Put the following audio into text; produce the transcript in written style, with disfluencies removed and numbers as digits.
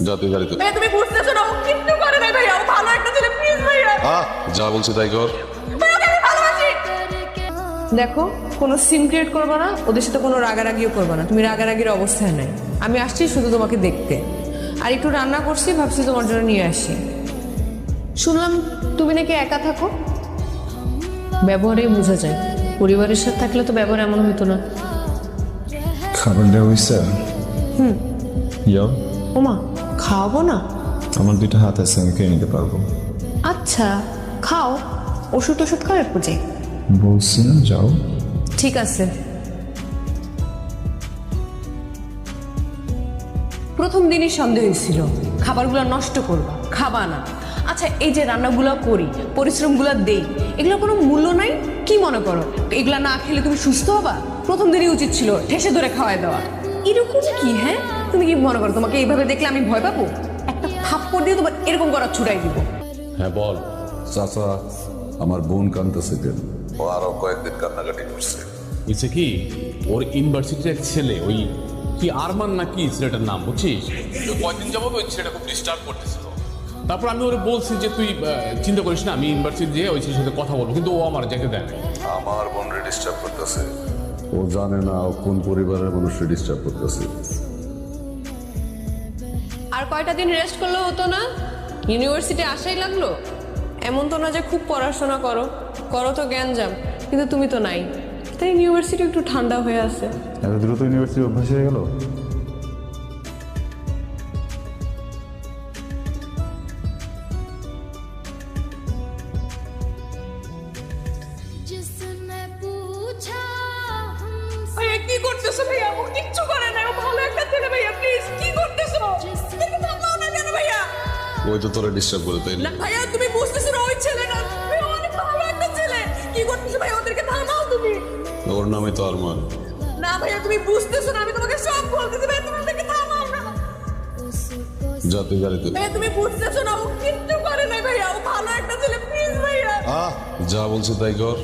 যা তুই গাড়িতে। ভাইয়া তুমি বুঝতেছো না, ও কিচ্ছু করে নাই ভাইয়া, ও ভালো একটা ছেলে, প্লিজ ভাইয়া। যা বলছি তাই কর। ভাইয়া ওকে আমি ভালোবাসি। দেখো, কোনো সিম ক্রিয়েট করবে না, ওদের সাথে কোনো রাগারাগিও করবে না, তুমি রাগারাগির অবস্থায় নাই। আমি আসছি শুধু তোমাকে দেখতে, আর একটু রান্না করছি, ভাবছি তোমার জন্য নিয়ে আসি। শুনলাম তুমি নাকি একা থাকো, ব্যবহারেই বোঝা যায়। পরিবারের সাথে থাকলে তো ব্যবহার এমন হতো না। খাবারটা হইছে? যাও। ওমা, খাওয়াবো না? আমার দুইটা হাত আছে, আমি খেয়ে নিতে পারবো। আচ্ছা খাও, ওষুধ ওষুধ খাও একটু যে। বলছি না যাও। ঠিক আছে। প্রথম দিনই সন্দেহ হয়েছিল খাবারগুলো নষ্ট করবা, খাবা না। আচ্ছা এই যে রান্নাগুলো করি, পরিশ্রমগুলো দেই, এগুলো কোনো মূল্য নাই কি মনে করো? এগুলা না খেলে তুমি সুস্থ হবা? প্রথম দিনই উচিত ছিল ঠেসে ধরে খাওয়াই দেওয়া। এরকম কি? হ্যাঁ, তুমি কি মনে করো তোমাকে এইভাবে দেখলে আমি ভয় পাবো? একটা থাপ্পড় দিয়ে তোমার এরকম করা ছুটাই দিব। হ্যাঁ বল। চাচা, আমার বোন কান্দতেছে কেন? ও আরো কয়েকদিন কান্নাকাটি করছে। হয়েছে কি, ওর ইউনিভার্সিটির এক ছেলে, ওই কি আরমান নাকি ছেলেটার নাম, বুঝছিস? তো কয়েকদিন যাবত ওই ছেলেটা খুব ডিস্টার্ব করতেছিল। তারপর আমি ওরে বলছি যে তুই চিন্তা করিস না, আমি ইউনিভার্সিটি যেয়ে ওই ছেলের সাথে কথা বলবো, কিন্তু ও আমার যেতে দেয় না। আমার বোনরে ডিস্টার্ব করতেছে। ও জানে না ও কোন পরিবারের মানুষকে ডিস্টার্ব করতেছে। আর কয়টা দিন রেস্ট করলেও হতো না? ইউনিভার্সিটি আসাই লাগলো? এমন তো না যে খুব পড়াশোনা করো, করো তো জ্ঞানজাম, কিন্তু তুমি তো নাই, তাই ইউনিভার্সিটি একটু ঠান্ডা হয়ে আছে। এত দ্রুত ইউনিভার্সিটি অভ্যাস হয়ে গেল? जिसने पूछा हमसे ভাইয়া কি করতেছো? ভাইয়া ও কিচ্ছু করে না, ও ভালো একটা ছেলে। ভাইয়া প্লিজ, কি করতেছো? একটু থামাও না কেন ভাইয়া? ওই তো তোরা ডিস্টার্ব করে তাই না না? ভাইয়া তুমি বুঝতেছো না, ওই ছেলে না, ভাইয়া ও অনেক ভালো একটা ছেলে। কি করতেছো ভাইয়া? ওদেরকে থামাও তুমি। ওর নামে তো আরমান। না ভাইয়া তুমি বুঝতেছো না, আমি তোমাকে সব বলতেছি। ভাইয়া তুমি ওদেরকে থামাও না। যা তুই গাড়িতে। ভাইয়া তুমি বুঝতেছো না, ও কিচ্ছু করে নাই ভাইয়া, ও ভালো একটা ছেলে, প্লিজ ভাইয়া। যা বলছি তাই কর।